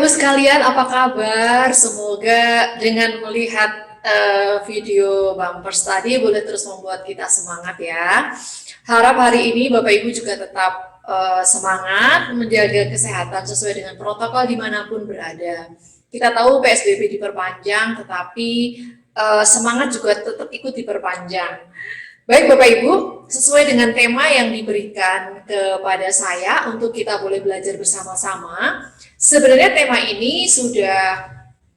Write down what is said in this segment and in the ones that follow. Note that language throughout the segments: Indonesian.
Ibu sekalian, apa kabar? Semoga dengan melihat video bumpers tadi boleh terus membuat kita semangat ya. Harap hari ini Bapak Ibu juga tetap semangat menjaga kesehatan sesuai dengan protokol dimanapun berada. Kita tahu PSBB diperpanjang, tetapi semangat juga tetap ikut diperpanjang. Baik Bapak Ibu, sesuai dengan tema yang diberikan kepada saya untuk kita boleh belajar bersama-sama, sebenarnya tema ini sudah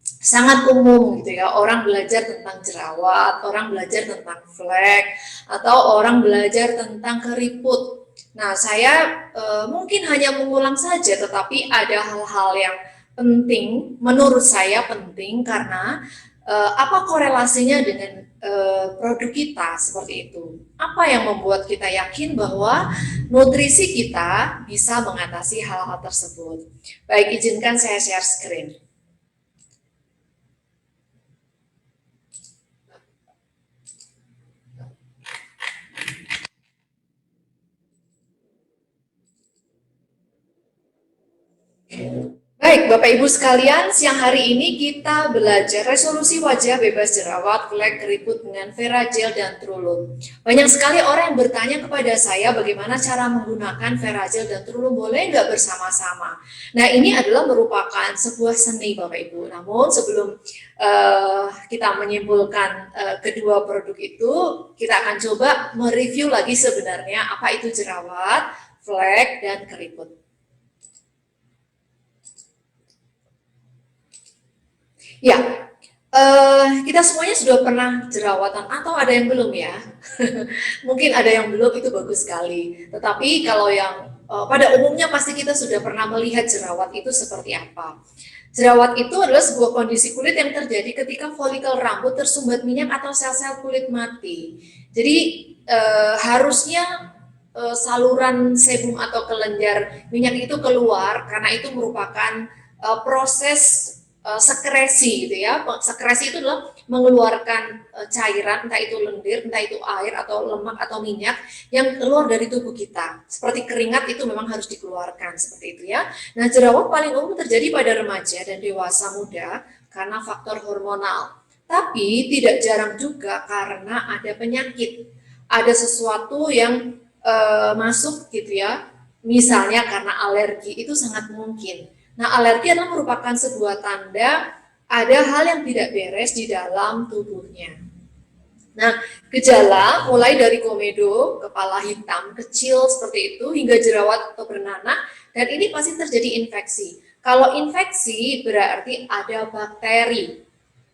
sangat umum gitu ya. Orang belajar tentang jerawat, orang belajar tentang flek, atau orang belajar tentang keriput. Nah, saya mungkin hanya mengulang saja, tetapi ada hal-hal yang penting, menurut saya penting karena apa korelasinya dengan produk kita seperti itu. Apa yang membuat kita yakin bahwa nutrisi kita bisa mengatasi hal-hal tersebut. Baik, izinkan saya share screen. Baik, Bapak Ibu sekalian, siang hari ini kita belajar resolusi wajah bebas jerawat, flek, keriput dengan Veragel dan Trulun. Banyak sekali orang yang bertanya kepada saya bagaimana cara menggunakan Veragel dan Trulun, boleh nggak bersama-sama? Nah, ini adalah merupakan sebuah seni Bapak Ibu. Namun sebelum kita menyimpulkan kedua produk itu, kita akan coba mereview lagi sebenarnya apa itu jerawat, flek, dan keriput. Ya, kita semuanya sudah pernah jerawatan atau ada yang belum ya? Mungkin ada yang belum, itu bagus sekali. Tetapi kalau yang pada umumnya pasti kita sudah pernah melihat jerawat itu seperti apa. Jerawat itu adalah sebuah kondisi kulit yang terjadi ketika folikel rambut tersumbat minyak atau sel-sel kulit mati. Jadi harusnya saluran sebum atau kelenjar minyak itu keluar karena itu merupakan proses sekresi gitu ya. Sekresi itu adalah mengeluarkan cairan, entah itu lendir, entah itu air atau lemak atau minyak yang keluar dari tubuh kita. Seperti keringat itu memang harus dikeluarkan seperti itu ya. Nah, jerawat paling umum terjadi pada remaja dan dewasa muda karena faktor hormonal. Tapi tidak jarang juga karena ada penyakit, ada sesuatu yang masuk gitu ya. Misalnya karena alergi, itu sangat mungkin. Nah, alergi adalah merupakan sebuah tanda ada hal yang tidak beres di dalam tubuhnya. Nah, gejala mulai dari komedo, kepala hitam, kecil seperti itu, hingga jerawat atau bernanah, dan ini pasti terjadi infeksi. Kalau infeksi berarti ada bakteri,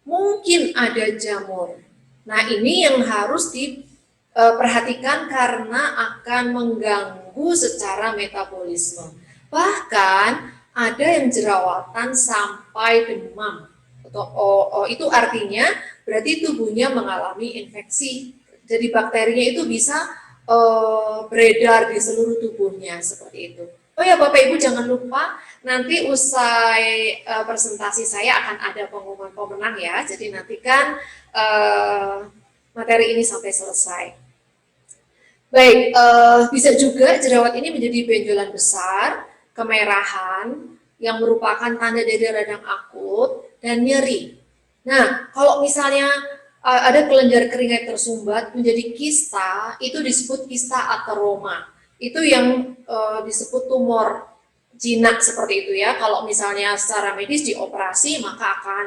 mungkin ada jamur. Nah, ini yang harus diperhatikan karena akan mengganggu secara metabolisme. Bahkan ada yang jerawatan sampai demam. Itu artinya berarti tubuhnya mengalami infeksi. Jadi bakterinya itu bisa beredar di seluruh tubuhnya seperti itu. Oh ya Bapak Ibu, jangan lupa nanti usai presentasi saya akan ada pengumuman pemenang ya. Jadi nantikan materi ini sampai selesai. Baik, bisa juga jerawat ini menjadi benjolan besar, kemerahan, yang merupakan tanda dari radang akut, dan nyeri. Nah, kalau misalnya ada kelenjar keringat tersumbat menjadi kista, itu disebut kista ateroma. Itu yang disebut tumor jinak seperti itu ya. Kalau misalnya secara medis dioperasi, maka akan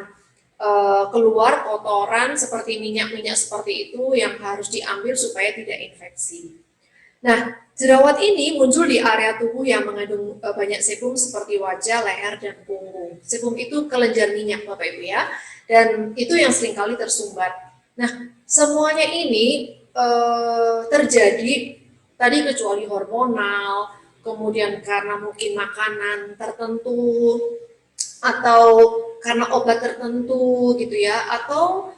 keluar kotoran seperti minyak-minyak seperti itu yang harus diambil supaya tidak infeksi. Nah, jerawat ini muncul di area tubuh yang mengandung banyak sebum seperti wajah, leher, dan punggung. Sebum itu kelenjar minyak Bapak Ibu ya, dan itu yang seringkali tersumbat. Nah, semuanya ini terjadi tadi kecuali hormonal, kemudian karena mungkin makanan tertentu, atau karena obat tertentu gitu ya, atau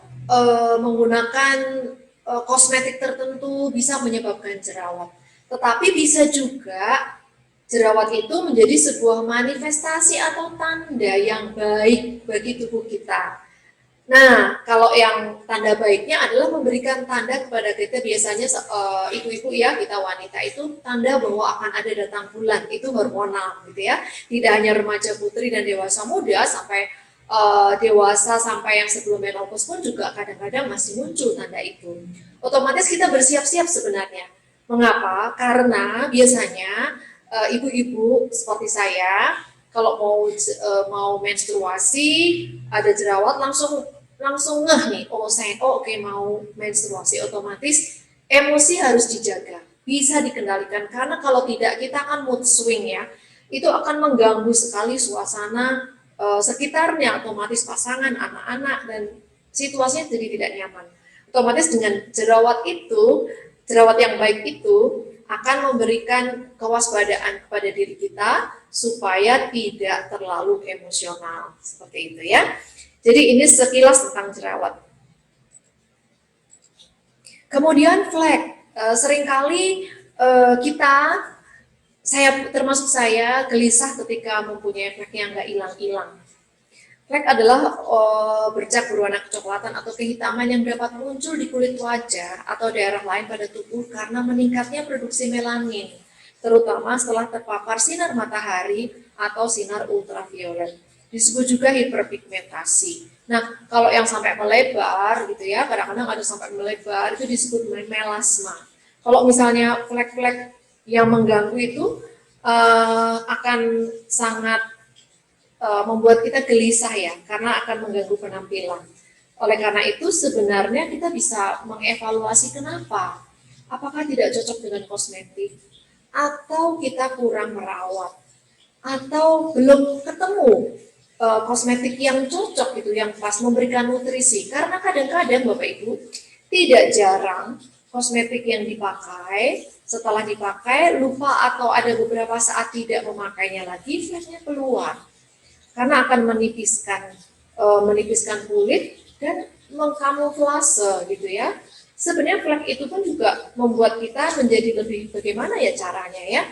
menggunakan kosmetik tertentu bisa menyebabkan jerawat. Tetapi bisa juga jerawat itu menjadi sebuah manifestasi atau tanda yang baik bagi tubuh kita. Nah, kalau yang tanda baiknya adalah memberikan tanda kepada kita, biasanya ibu-ibu ya, kita wanita itu tanda bahwa akan ada datang bulan, itu hormonal gitu ya. Tidak hanya remaja putri dan dewasa muda, sampai dewasa sampai yang sebelum menopause pun juga kadang-kadang masih muncul tanda itu. Otomatis kita bersiap-siap sebenarnya. Mengapa? Karena biasanya ibu-ibu seperti saya kalau mau menstruasi ada jerawat langsung langsung ngeh nih, oke mau menstruasi, otomatis emosi harus dijaga, bisa dikendalikan, karena kalau tidak kita akan mood swing ya, itu akan mengganggu sekali suasana sekitarnya, otomatis pasangan, anak-anak, dan situasinya jadi tidak nyaman. Otomatis dengan jerawat yang baik itu akan memberikan kewaspadaan kepada diri kita supaya tidak terlalu emosional, seperti itu ya. Jadi ini sekilas tentang jerawat. Kemudian flek, seringkali kita, termasuk saya, gelisah ketika mempunyai flek yang nggak hilang-hilang. Flek adalah bercak berwarna kecoklatan atau kehitaman yang dapat muncul di kulit wajah atau daerah lain pada tubuh karena meningkatnya produksi melanin, terutama setelah terpapar sinar matahari atau sinar ultraviolet. Disebut juga hiperpigmentasi. Nah, kalau yang sampai melebar gitu ya, kadang-kadang ada sampai melebar, itu disebut melasma. Kalau misalnya flek-flek yang mengganggu itu akan sangat membuat kita gelisah ya, karena akan mengganggu penampilan. Oleh karena itu sebenarnya kita bisa mengevaluasi kenapa. Apakah tidak cocok dengan kosmetik, atau kita kurang merawat, atau belum ketemu kosmetik yang cocok gitu, yang pas memberikan nutrisi. Karena kadang-kadang Bapak Ibu, tidak jarang kosmetik yang dipakai, setelah dipakai lupa atau ada beberapa saat tidak memakainya lagi, fleknya keluar. Karena akan menipiskan kulit dan mengkamuflase gitu ya. Sebenarnya flek itu pun juga membuat kita menjadi lebih, bagaimana ya caranya ya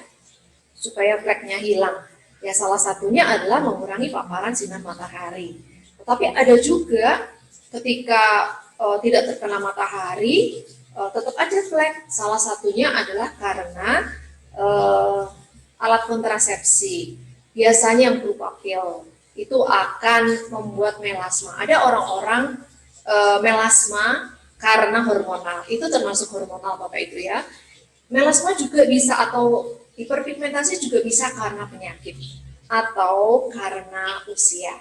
supaya fleknya hilang. Ya salah satunya adalah mengurangi paparan sinar matahari. Tetapi ada juga ketika tidak terkena matahari tetap aja flek. Salah satunya adalah karena alat kontrasepsi. Biasanya yang berupa pil itu akan membuat melasma. Ada orang-orang melasma karena hormonal. Itu termasuk hormonal Bapak itu ya. Melasma juga bisa, atau hiperpigmentasi juga bisa karena penyakit atau karena usia.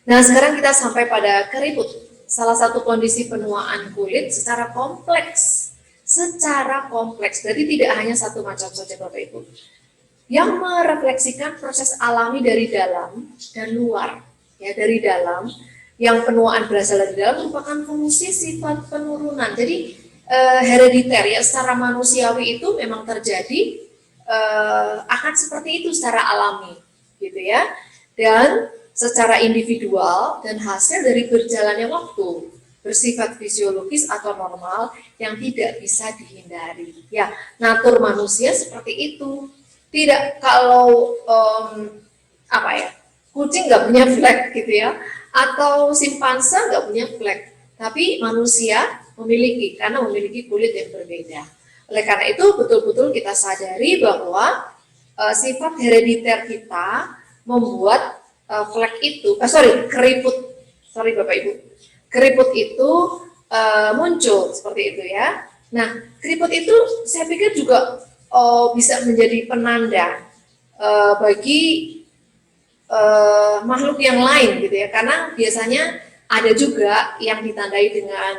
Nah, sekarang kita sampai pada keriput, salah satu kondisi penuaan kulit secara kompleks. Berarti tidak hanya satu macam saja Bapak Ibu, yang merefleksikan proses alami dari dalam dan luar. Ya, dari dalam, yang penuaan berasal dari dalam merupakan fungsi sifat penurunan. Jadi herediter ya, secara manusiawi itu memang terjadi, akan seperti itu secara alami gitu ya, dan secara individual dan hasil dari berjalannya waktu, bersifat fisiologis atau normal yang tidak bisa dihindari ya. Natur manusia seperti itu. Tidak, kalau kucing nggak punya flek gitu ya, atau simpanse nggak punya flek, tapi manusia memiliki, karena memiliki kulit yang berbeda. Oleh karena itu betul-betul kita sadari bahwa sifat herediter kita membuat flek itu, Bapak Ibu, keriput itu muncul seperti itu ya. Nah, keriput itu saya pikir juga bisa menjadi penanda bagi makhluk yang lain gitu ya, karena biasanya ada juga yang ditandai dengan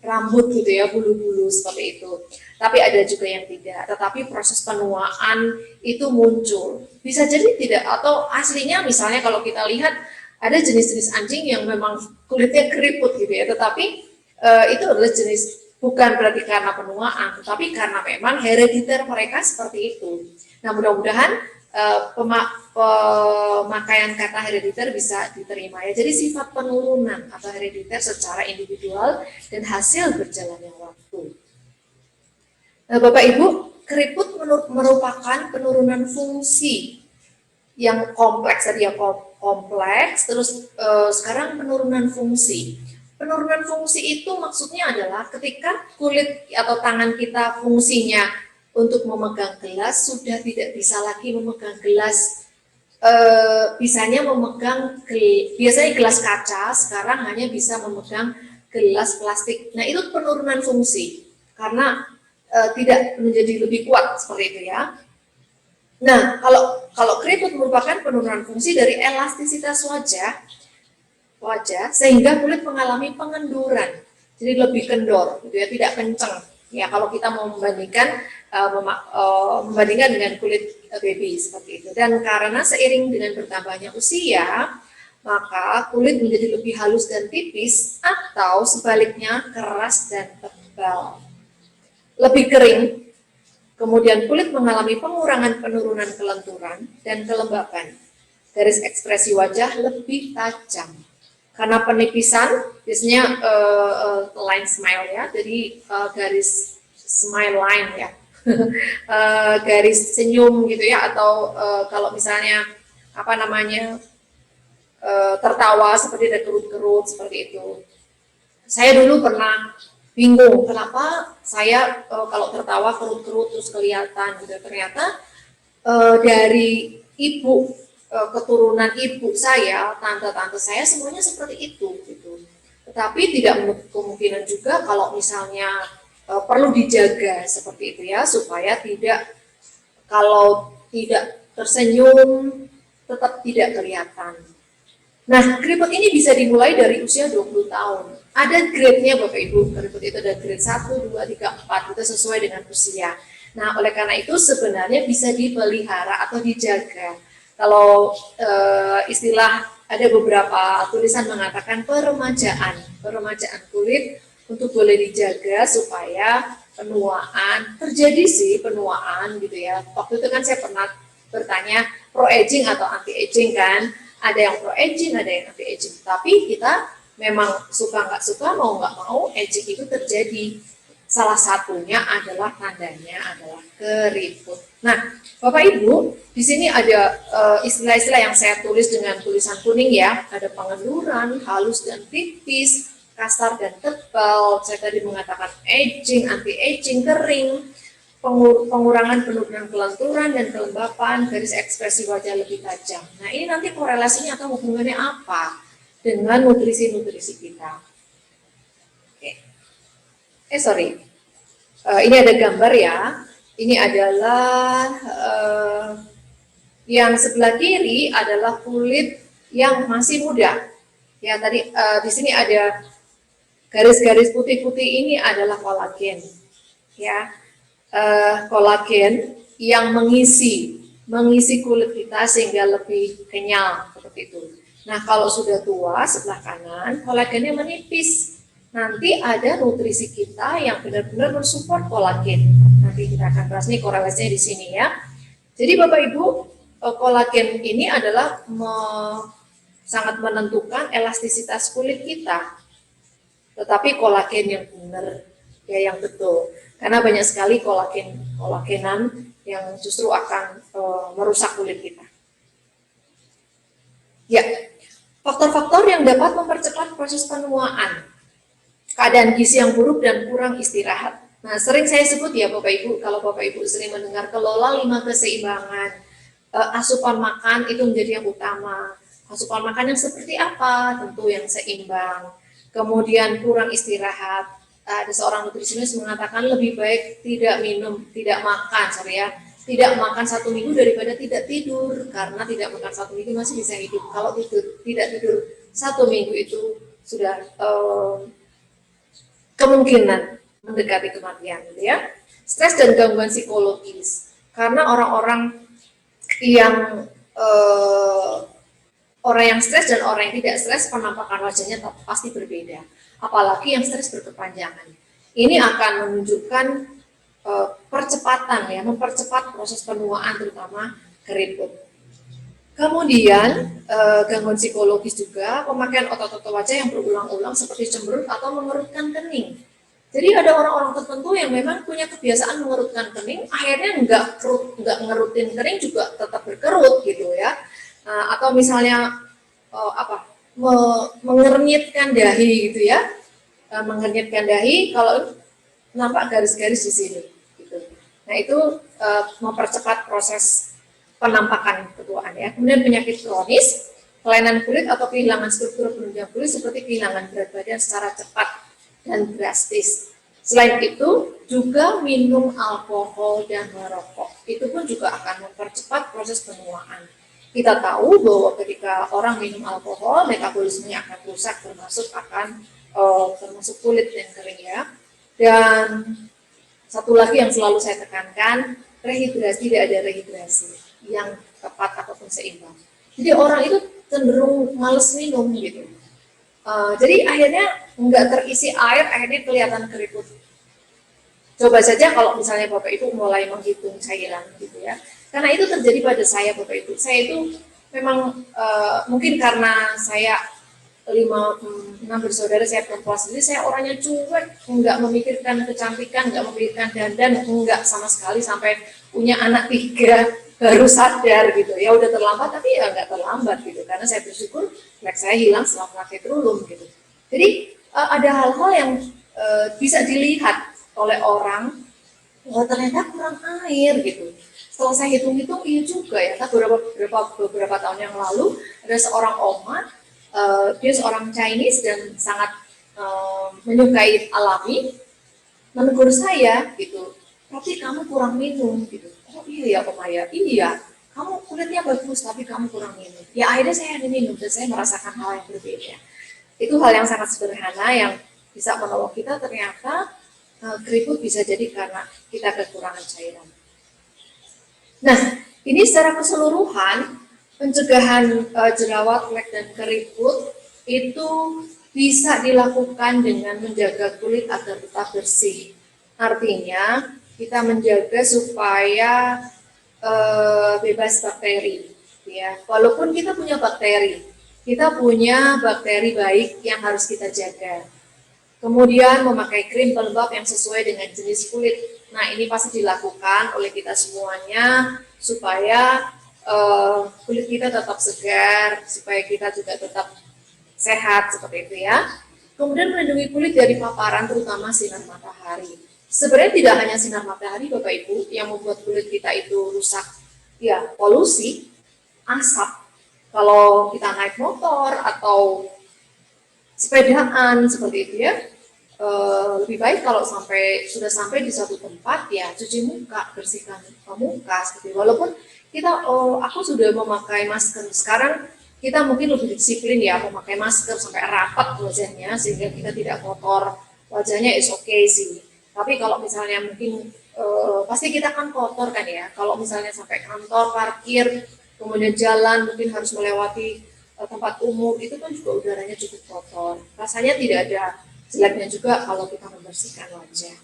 rambut gitu ya, bulu-bulu seperti itu. Tapi ada juga yang tidak. Tetapi proses penuaan itu muncul. Bisa jadi tidak, atau aslinya misalnya kalau kita lihat ada jenis-jenis anjing yang memang kulitnya keriput gitu ya, tetapi itu adalah jenis, bukan berarti karena penuaan, tetapi karena memang herediter mereka seperti itu. Nah, mudah-mudahan pemakaian kata herediter bisa diterima ya. Jadi sifat penurunan atau herediter secara individual dan hasil berjalannya waktu. Nah, Bapak Ibu, keriput merupakan penurunan fungsi yang kompleks tadi ya, kompleks, terus sekarang penurunan fungsi. Penurunan fungsi itu maksudnya adalah ketika kulit atau tangan kita fungsinya untuk memegang gelas sudah tidak bisa lagi memegang gelas, bisanya memegang biasanya gelas kaca, sekarang hanya bisa memegang gelas plastik. Nah itu penurunan fungsi karena tidak menjadi lebih kuat seperti itu ya. Nah kalau keriput merupakan penurunan fungsi dari elastisitas wajah sehingga kulit mengalami pengenduran, jadi lebih kendor gitu ya, tidak kencang ya kalau kita mau membandingkan dengan kulit baby seperti itu. Dan karena seiring dengan bertambahnya usia maka kulit menjadi lebih halus dan tipis atau sebaliknya keras dan tebal, lebih kering. Kemudian kulit mengalami pengurangan penurunan kelenturan dan kelembapan. Garis ekspresi wajah lebih tajam karena penipisan, biasanya line smile ya, jadi garis smile line ya, garis senyum gitu ya, atau kalau misalnya apa namanya tertawa seperti ada kerut-kerut seperti itu. Saya dulu pernah bingung kenapa saya kalau tertawa kerut-kerut terus kelihatan gitu. Ternyata dari ibu, keturunan ibu saya, tante-tante saya semuanya seperti itu gitu. Tetapi tidak menutup kemungkinan juga kalau misalnya perlu dijaga seperti itu ya, supaya tidak, kalau tidak tersenyum tetap tidak kelihatan. Nah, keriput ini bisa dimulai dari usia 20 tahun. Ada grade-nya Bapak Ibu, keriput itu ada grade 1, 2, 3, 4, itu sesuai dengan usia. Nah, oleh karena itu sebenarnya bisa dipelihara atau dijaga. Kalau istilah, ada beberapa tulisan mengatakan peremajaan kulit untuk boleh dijaga supaya penuaan, terjadi sih penuaan gitu ya. Waktu itu kan saya pernah bertanya pro aging atau anti aging kan, ada yang pro aging, ada yang anti aging. Tapi kita memang suka nggak suka, mau nggak mau, aging itu terjadi. Salah satunya adalah tandanya adalah keriput. Nah, Bapak Ibu, di sini ada istilah-istilah yang saya tulis dengan tulisan kuning ya. Ada pengenduran, halus dan tipis, kasar dan tebal. Saya tadi mengatakan aging, anti aging, kering, pengurangan penurunan kelenturan dan kelembapan, garis ekspresi wajah lebih tajam. Nah, ini nanti korelasinya atau hubungannya apa dengan nutrisi-nutrisi kita? Sorry, ini ada gambar ya. Ini adalah yang sebelah kiri adalah kulit yang masih muda. Ya, tadi di sini ada garis-garis putih-putih, ini adalah kolagen. Ya, kolagen yang mengisi kulit kita sehingga lebih kenyal seperti itu. Nah, kalau sudah tua sebelah kanan, kolagennya menipis. Nanti ada nutrisi kita yang benar-benar mensupport kolagen. Nanti kita akan bahas nih korelasinya di sini ya. Jadi Bapak Ibu, kolagen ini adalah sangat menentukan elastisitas kulit kita. Tetapi kolagen yang benar, ya yang betul. Karena banyak sekali kolagenan yang justru akan merusak kulit kita. Ya, faktor-faktor yang dapat mempercepat proses penuaan. Keadaan gizi yang buruk dan kurang istirahat. Nah, sering saya sebut ya Bapak Ibu, kalau Bapak Ibu sering mendengar kelola 5 keseimbangan, asupan makan itu menjadi yang utama. Asupan makan yang seperti apa? Tentu yang seimbang. Kemudian kurang istirahat. Ada seorang nutrisionis mengatakan lebih baik tidak makan, tidak makan 1 minggu daripada tidak tidur, karena tidak makan 1 minggu masih bisa hidup. Kalau tidak tidur 1 minggu itu sudah kemungkinan mendekati kematian, gitu ya. Stres dan gangguan psikologis, karena orang yang stres dan orang yang tidak stres, penampakan wajahnya pasti berbeda. Apalagi yang stres berkepanjangan. Ini akan menunjukkan percepatan ya, mempercepat proses penuaan terutama keriput. Kemudian gangguan psikologis juga, pemakaian otot-otot wajah yang berulang-ulang seperti cemberut atau mengerutkan kening. Jadi ada orang-orang tertentu yang memang punya kebiasaan mengerutkan kening, akhirnya nggak ngerutin kering juga tetap berkerut gitu ya. Atau misalnya mengernyitkan dahi gitu ya. Mengernyitkan dahi kalau nampak garis-garis di sini gitu. Nah itu mempercepat proses penampakan ketuaan ya. Kemudian penyakit kronis, kelainan kulit atau kehilangan struktur penunjang kulit seperti kehilangan berat badan secara cepat dan drastis. Selain itu, juga minum alkohol dan merokok. Itu pun juga akan mempercepat proses penuaan. Kita tahu bahwa ketika orang minum alkohol, metabolismenya akan rusak, termasuk kulit yang kering ya. Dan satu lagi yang selalu saya tekankan, rehidrasi, tidak ada rehidrasi yang tepat ataupun seimbang. Jadi orang itu cenderung males minum gitu. Jadi akhirnya nggak terisi air, akhirnya kelihatan keriput. Coba saja kalau misalnya Bapak Ibu mulai menghitung cairan gitu ya. Karena itu terjadi pada saya Bapak Ibu. Saya itu memang mungkin karena saya 6 bersaudara, saya perempuan sendiri, saya orangnya cuek, nggak memikirkan kecantikan, nggak memikirkan dandan, nggak sama sekali sampai punya anak 3 baru sadar gitu. Ya udah terlambat, tapi ya nggak terlambat gitu. Karena saya bersyukur flek saya hilang setelah pakai kerudung gitu. Jadi ada hal-hal yang bisa dilihat oleh orang, oh ternyata kurang air gitu. Setelah saya hitung-hitung, iya juga ya. Beberapa tahun yang lalu ada seorang oma, dia seorang Chinese dan sangat menyukai alami, menegur saya gitu, tapi kamu kurang minum gitu. Oh iya ya Oma ya, iya. Kamu kulitnya bagus tapi kamu kurang minum. Ya akhirnya saya minum dan saya merasakan hal yang berbeda. Itu hal yang sangat sederhana yang bisa menolong kita. Ternyata keriput bisa jadi karena kita kekurangan cairan. Nah, ini secara keseluruhan pencegahan jerawat, flek dan keriput itu bisa dilakukan dengan menjaga kulit agar tetap bersih. Artinya kita menjaga supaya bebas bakteri. Ya, walaupun kita punya bakteri baik yang harus kita jaga. Kemudian memakai krim pelembab yang sesuai dengan jenis kulit. Nah ini pasti dilakukan oleh kita semuanya supaya kulit kita tetap segar, supaya kita juga tetap sehat seperti itu ya. Kemudian melindungi kulit dari paparan terutama sinar matahari. Sebenarnya tidak hanya sinar matahari Bapak Ibu yang membuat kulit kita itu rusak. Ya polusi, asap. Kalau kita naik motor atau sepedaan seperti itu ya, lebih baik kalau sudah sampai di suatu tempat ya cuci muka, bersihkan muka seperti itu. Walaupun kita aku sudah memakai masker sekarang, kita mungkin lebih disiplin ya memakai masker sampai rapat wajahnya sehingga kita tidak kotor wajahnya, is okay sih. Tapi kalau misalnya mungkin pasti kita kan kotor kan ya, kalau misalnya sampai kantor, parkir, kemudian jalan mungkin harus melewati tempat umum, itu kan juga udaranya cukup kotor. Rasanya tidak ada jeleknya juga kalau kita membersihkan wajah.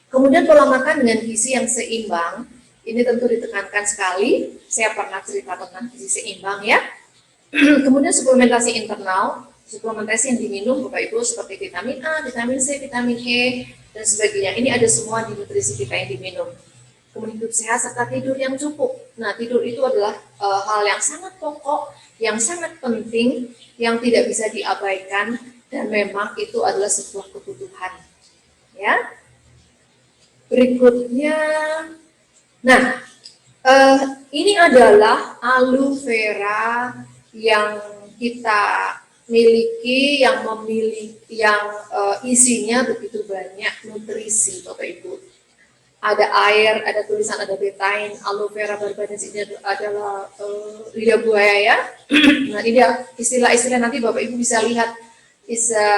Kemudian pola makan dengan gizi yang seimbang, ini tentu ditekankan sekali. Saya pernah cerita tentang gizi seimbang ya. Kemudian suplementasi internal, suplementasi yang diminum Bapak Ibu seperti vitamin A, vitamin C, vitamin E, dan sebagainya. Ini ada semua di nutrisi kita yang diminum. Kemudian hidup sehat serta tidur yang cukup. Nah, tidur itu adalah hal yang sangat pokok, yang sangat penting, yang tidak bisa diabaikan, dan memang itu adalah sebuah kebutuhan. Ya. Berikutnya, nah, ini adalah aloe vera yang kita miliki, yang isinya begitu banyak nutrisi, Bapak Ibu. Ada air, ada tulisan, ada betain, aloe vera barbadensis ini adalah lidah buaya ya. Nah ini istilah-istilah nanti Bapak Ibu bisa lihat,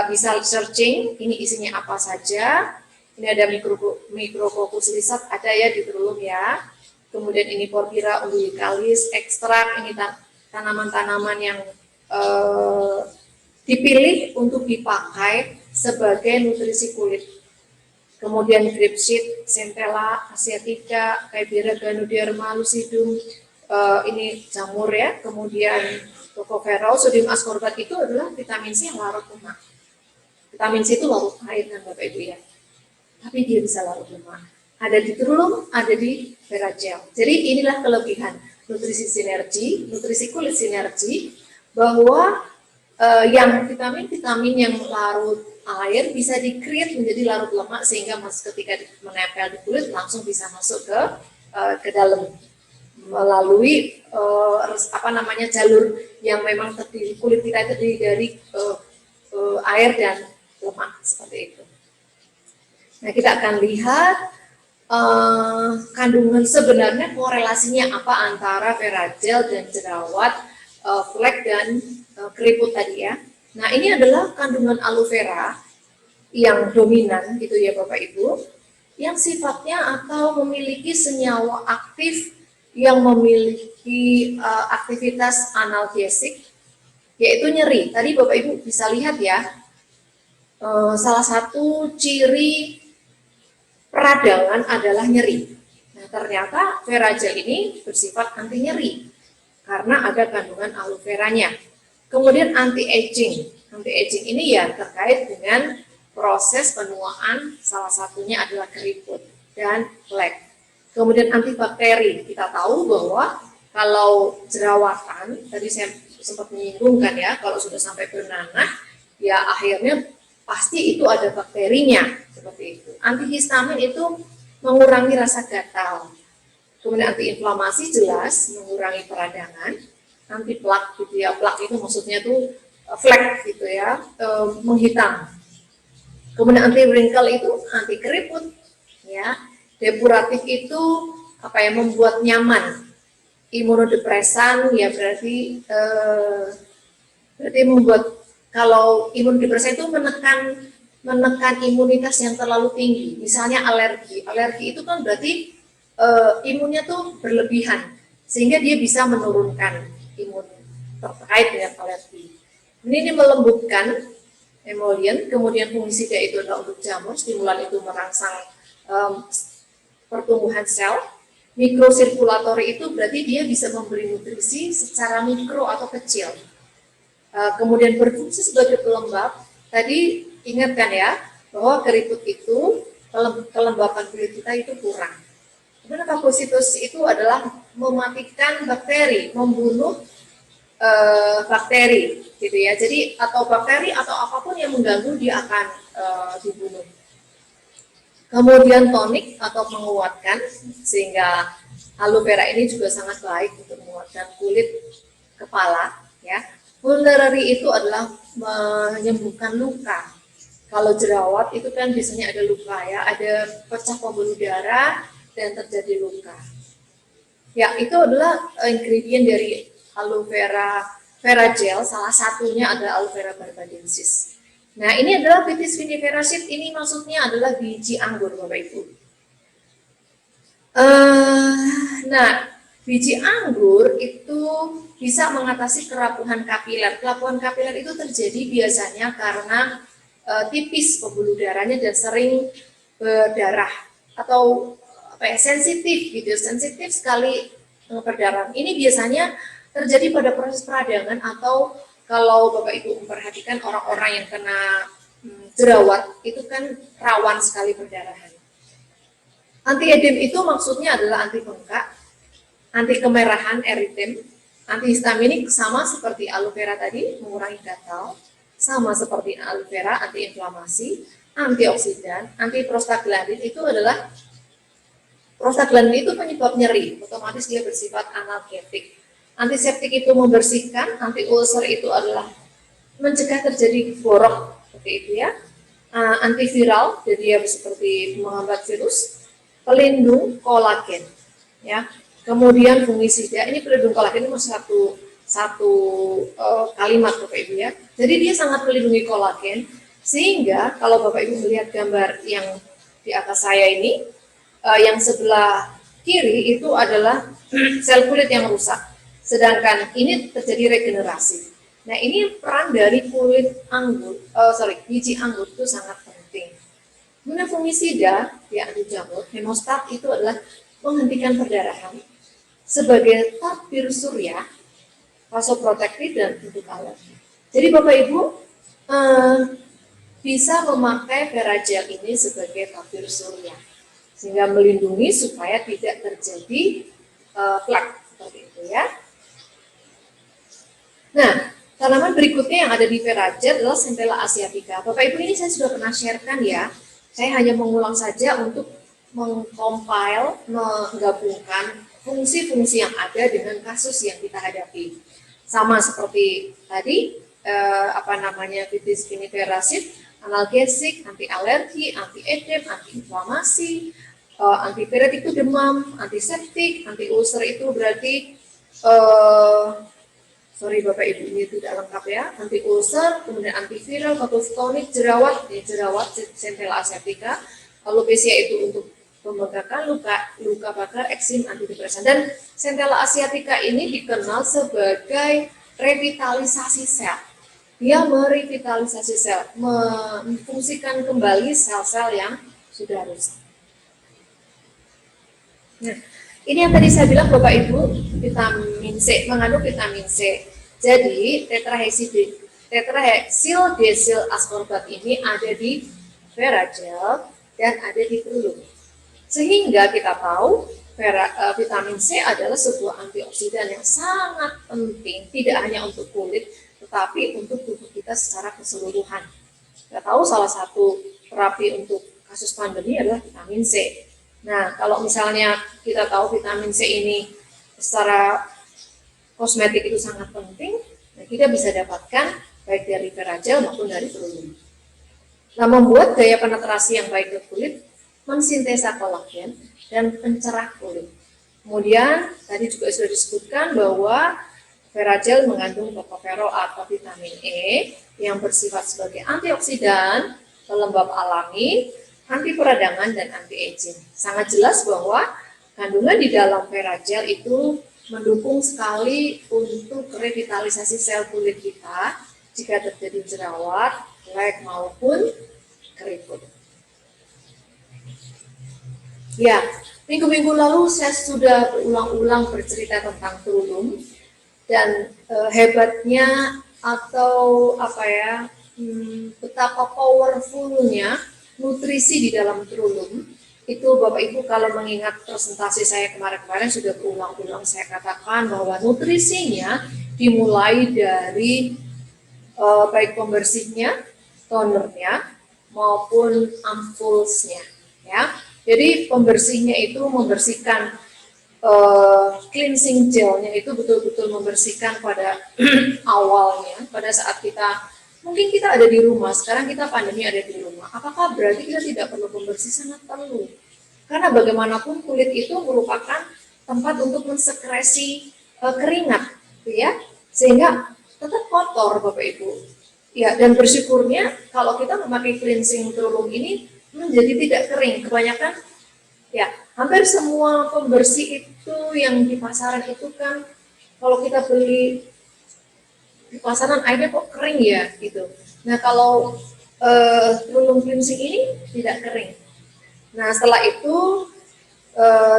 bisa searching, ini isinya apa saja. Ini ada Micrococcus lizard, ada ya di Trulum ya. Kemudian ini Porphyra umbilicalis, ekstrak, ini tanaman-tanaman yang dipilih untuk dipakai sebagai nutrisi kulit. Kemudian grapefruit, centella, asiatica, Caibera ganoderma, lucidum, ini jamur ya. Kemudian tocopherol, sodium ascorbat itu adalah vitamin C yang larut lemak. Vitamin C itu larut air kan Bapak Ibu ya. Tapi dia bisa larut lemak. Ada di Trulum, ada di Veragel. Jadi inilah kelebihan nutrisi sinergi, nutrisi kulit sinergi bahwa yang vitamin-vitamin yang larut air bisa di-create menjadi larut lemak sehingga ketika menempel di kulit langsung bisa masuk ke dalam melalui jalur yang memang terdiri, kulit kita itu terdiri dari air dan lemak seperti itu. Nah, kita akan lihat kandungan sebenarnya korelasinya apa antara Veragel dan jerawat, flek dan keriput tadi ya. Nah, ini adalah kandungan aloe vera yang dominan gitu ya Bapak Ibu, yang sifatnya atau memiliki senyawa aktif yang memiliki aktivitas analgesik, yaitu nyeri. Tadi Bapak Ibu bisa lihat ya, salah satu ciri peradangan adalah nyeri. Nah, ternyata Veragel ini bersifat anti nyeri karena ada kandungan aloe veranya. Kemudian anti-aging. Anti-aging ini ya terkait dengan proses penuaan, salah satunya adalah keriput dan flek. Kemudian antibakteri. Kita tahu bahwa kalau jerawatan, tadi saya sempat menyinggungkan ya, kalau sudah sampai bernanah, ya akhirnya pasti itu ada bakterinya, seperti itu. Antihistamin itu mengurangi rasa gatal. Kemudian antiinflamasi jelas mengurangi peradangan. Anti plak gitu ya, plak itu maksudnya tuh flek gitu ya, menghitam. Kemudian anti wrinkle itu anti keriput ya. Depuratif itu apa ya, membuat nyaman. Imunodepresan ya berarti membuat, kalau imunodepresan itu menekan imunitas yang terlalu tinggi. Misalnya alergi. Alergi itu kan berarti imunnya tuh berlebihan sehingga dia bisa menurunkan imun terkait dengan alergi. Ini melembutkan emollient. Kemudian fungisida itu adalah untuk jamur, stimulan itu merangsang pertumbuhan sel. Mikrosirkulatori itu berarti dia bisa memberi nutrisi secara mikro atau kecil. Kemudian berfungsi sebagai pelembab. Tadi ingatkan ya bahwa keriput itu kelembapan kulit kita itu kurang. Kemudian fagositosis itu adalah mematikan bakteri, membunuh bakteri, gitu ya. Jadi atau bakteri atau apapun yang mengganggu dia akan dibunuh. Kemudian tonik atau menguatkan, sehingga aloe vera ini juga sangat baik untuk menguatkan kulit kepala, ya. Vulnerary itu adalah menyembuhkan luka. Kalau jerawat itu kan biasanya ada luka ya, ada pecah pembuluh darah dan terjadi luka. Ya, itu adalah ingredient dari aloe vera Veragel, salah satunya adalah aloe vera barbadensis. Nah, ini adalah Vitis vinifera seed, ini maksudnya adalah biji anggur Bapak Ibu. Nah, biji anggur itu bisa mengatasi kerapuhan kapiler. Kerapuhan kapiler itu terjadi biasanya karena tipis pembuluh darahnya dan sering berdarah atau sensitif gitu, sensitif sekali perdarahan. Ini biasanya terjadi pada proses peradangan atau kalau Bapak Ibu memperhatikan orang-orang yang kena jerawat itu kan rawan sekali perdarahan. Anti-edem itu maksudnya adalah anti bengkak, anti kemerahan eritem, antihistaminik sama seperti aloe vera tadi mengurangi gatal, sama seperti aloe vera antiinflamasi, antioksidan, antiprostaglandin itu adalah prostaglandin itu penyebab nyeri, otomatis dia bersifat analgetik. Antiseptik itu membersihkan, anti-ulcer itu adalah mencegah terjadi borok seperti itu ya. Antiviral, jadi dia seperti menghambat virus. Pelindung kolagen, ya. Kemudian fungisida, ini pelindung kolagen ini satu kalimat Bapak Ibu ya. Jadi dia sangat melindungi kolagen, sehingga kalau Bapak Ibu melihat gambar yang di atas saya ini, yang sebelah kiri itu adalah sel kulit yang rusak. Sedangkan ini terjadi regenerasi. Nah, ini peran dari kulit anggur, biji anggur itu sangat penting. Kemudian fungisida, ya anti jamur, hemostat itu adalah menghentikan perdarahan sebagai tabir surya, vasoprotektif dan untuk alergi. Jadi Bapak Ibu bisa memakai Veragel ini sebagai tabir surya, sehingga melindungi supaya tidak terjadi flek seperti itu ya. Nah, Tanaman berikutnya yang ada di Veragel adalah Centella asiatica. Bapak Ibu, ini saya sudah pernah sharekan ya. Saya hanya mengulang saja untuk mengcompile, menggabungkan fungsi-fungsi yang ada dengan kasus yang kita hadapi. Sama seperti tadi, vitis viniferasid, analgesik, anti alergi, anti edem, anti inflamasi, antipiretik itu demam, antiseptik, anti ulcer itu berarti sorry Bapak Ibu ini tidak lengkap ya, anti ulcer, kemudian antiviral, fototonik, jerawat, jerawat Centella asiatica, alopecia itu untuk pembengkakan luka bakar, eksim, antidepresan. Dan Centella asiatica ini dikenal sebagai revitalisasi sel. Dia merevitalisasi sel, memfungsikan kembali sel-sel yang sudah rusak. Nah, ini yang tadi saya bilang Bapak Ibu, vitamin C, mengandung vitamin C. Jadi tetraheksil desil ascorbat ini ada di Veragel dan ada di telur. Sehingga kita tahu vitamin C adalah sebuah antioksidan yang sangat penting, tidak hanya untuk kulit, tetapi untuk tubuh kita secara keseluruhan. Kita tahu salah satu terapi untuk kasus pandemi adalah vitamin C. Nah, kalau misalnya kita tahu vitamin C ini secara kosmetik itu sangat penting, nah kita bisa dapatkan baik dari Veragel maupun dari telur. Nah, membuat daya penetrasi yang baik ke kulit, mensintesa kolagen, dan pencerah kulit. Kemudian, tadi juga sudah disebutkan bahwa Veragel mengandung tocopherol atau vitamin E yang bersifat sebagai antioksidan, pelembab alami, anti peradangan, dan anti aging. Sangat jelas bahwa kandungan di dalam Veragel itu mendukung sekali untuk revitalisasi sel kulit kita jika terjadi jerawat, flek maupun keriput. Ya, minggu-minggu lalu saya sudah berulang-ulang bercerita tentang Trulum dan hebatnya atau betapa powerfulnya nutrisi di dalam Trulum. Itu Bapak Ibu kalau mengingat presentasi saya kemarin-kemarin sudah berulang-ulang saya katakan bahwa nutrisinya dimulai dari baik pembersihnya, tonernya maupun ampulsnya ya. Jadi pembersihnya itu membersihkan cleansing gelnya itu betul-betul membersihkan pada awalnya, pada saat mungkin kita ada di rumah, sekarang kita pandemi ada di rumah, apakah berarti kita tidak perlu pembersih? Sangat perlu, karena bagaimanapun kulit itu merupakan tempat untuk mensekresi keringat, ya, sehingga tetap kotor Bapak Ibu. Ya, dan bersyukurnya kalau kita memakai cleansing Trulum ini menjadi tidak kering. Kebanyakan ya, hampir semua pembersih itu yang di pasaran itu kan kalau kita beli di pasaran airnya kok kering ya gitu. Nah, kalau Trulum cleansing ini tidak kering. Nah, setelah itu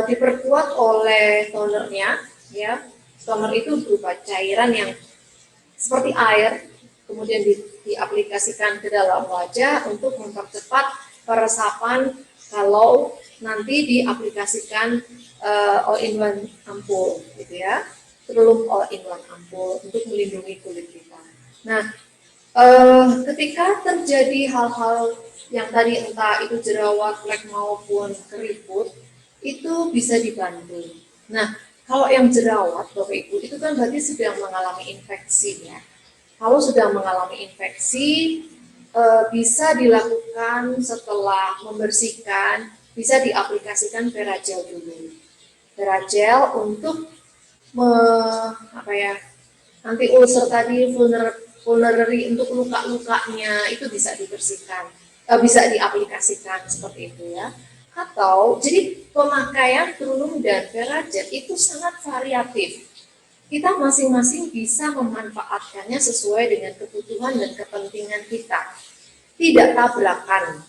diperkuat oleh tonernya ya. Toner itu berupa cairan yang seperti air, kemudian diaplikasikan ke dalam wajah untuk mempercepat peresapan kalau nanti diaplikasikan all-in-one ampul gitu ya, Trulum all-in-one ampul untuk melindungi kulit kita. Nah, ketika terjadi hal-hal yang tadi entah itu jerawat, flek maupun keriput, itu bisa dibantu. Nah, kalau yang jerawat Bapak Ibu itu kan berarti sedang mengalami infeksi ya. Kalau sudah mengalami infeksi, bisa dilakukan setelah membersihkan, bisa diaplikasikan Veragel dulu. Veragel untuk anti ulcer tadi, vulnerary untuk luka-lukanya itu bisa dibersihkan, bisa diaplikasikan seperti itu ya. Atau jadi pemakaian Trulum dan Veragel itu sangat variatif. Kita masing-masing bisa memanfaatkannya sesuai dengan kebutuhan dan kepentingan kita. Tidak tabrakan,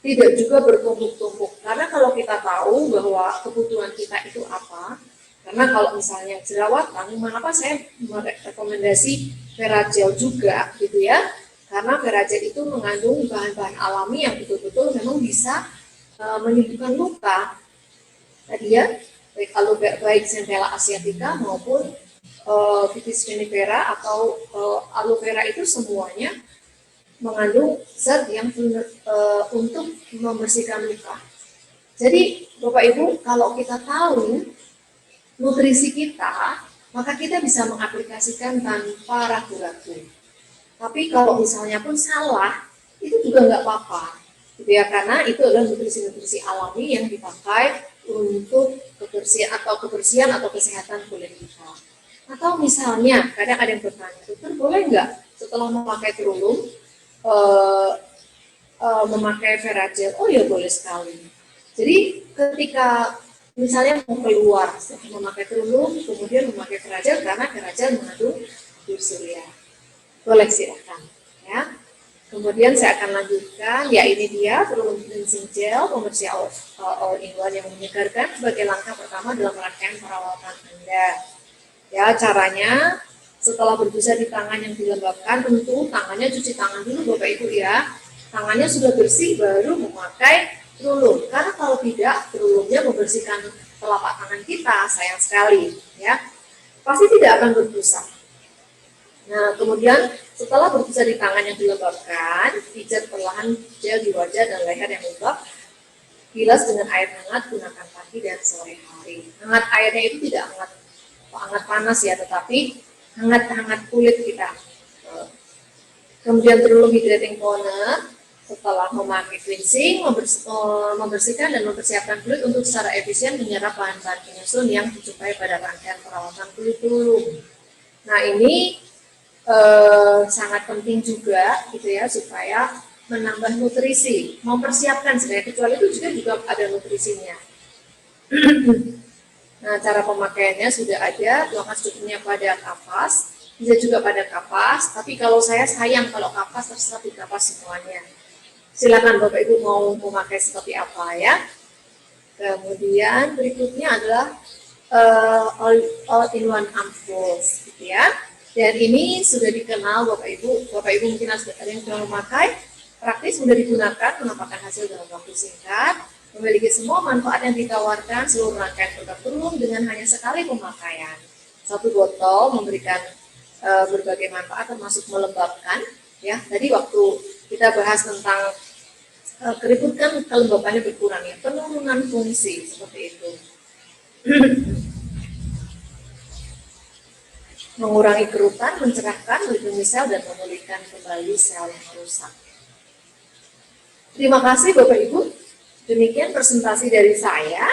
tidak juga bertumpuk-tumpuk. Karena kalau kita tahu bahwa kebutuhan kita itu apa, karena kalau misalnya jerawatan, mengapa saya merekomendasi Veragel juga gitu ya? Karena Veragel itu mengandung bahan-bahan alami yang betul-betul memang bisa menyembuhkan luka tadi ya, baik Centella asiatica maupun Vitis vinifera atau aloe vera itu semuanya mengandung zat yang untuk membersihkan luka. Jadi Bapak Ibu, kalau kita tahu nutrisi kita, maka kita bisa mengaplikasikan tanpa ragu-ragu. Tapi kalau misalnya pun salah, itu juga nggak apa-apa, gitu ya, karena itu adalah nutrisi-nutrisi alami yang dipakai untuk kebersihan atau kesehatan kulit kita. Atau misalnya, kadang ada yang bertanya, dokter boleh nggak setelah memakai Terulung memakai Veragel? Oh ya boleh sekali. Jadi ketika misalnya mau keluar memakai Terulung, kemudian memakai Veragel karena Veragel mengandung surya. Boleh silakan ya. Kemudian saya akan lanjutkan, ya ini dia Terulung cleansing gel pembersih all-in-one yang menyegarkan sebagai langkah pertama dalam rangkaian perawatan Anda. Ya caranya setelah berbusa di tangan yang dilembabkan, tentu tangannya cuci tangan dulu Bapak Ibu ya. Tangannya sudah bersih baru memakai Terulung. Karena kalau tidak, Terulungnya membersihkan telapak tangan kita, sayang sekali ya. Pasti tidak akan berbusa. Nah, kemudian setelah berbusa di tangan yang dilembabkan, pijat perlahan gel di wajah dan leher yang lembab. Bilas dengan air hangat, gunakan pagi dan sore hari. Hangat airnya itu tidak hangat panas ya, tetapi hangat kulit kita. Kemudian Terulung hydrating toner setelah memakai cleansing, membersihkan dan mempersiapkan kulit untuk secara efisien menyerap bahan-bahan penyusun yang dijumpai pada rangkaian perawatan kulit Terulung. Nah ini sangat penting juga gitu ya, supaya menambah nutrisi, mempersiapkan sebenarnya, kecuali itu juga ada nutrisinya. Nah cara pemakaiannya sudah ada, tuangkan secukupnya pada kapas, bisa juga pada kapas, tapi kalau saya sayang kalau kapas terserah di kapas semuanya. Silakan Bapak Ibu mau memakai seperti apa ya. Kemudian berikutnya adalah all-in-one ampules gitu ya. Dan ini sudah dikenal Bapak Ibu mungkin ada yang sudah memakai, praktis sudah digunakan, menampakkan hasil dalam waktu singkat, memiliki semua manfaat yang ditawarkan seluruh rangkaian produk Terulung dengan hanya sekali pemakaian. Satu botol memberikan berbagai manfaat termasuk melembabkan, ya. Tadi waktu kita bahas tentang keriput kan kelembabannya berkurang ya, penurunan fungsi seperti itu. Mengurangi kerutan, mencerahkan, melindungi sel, dan memulihkan kembali sel yang rusak. Terima kasih Bapak Ibu. Demikian presentasi dari saya.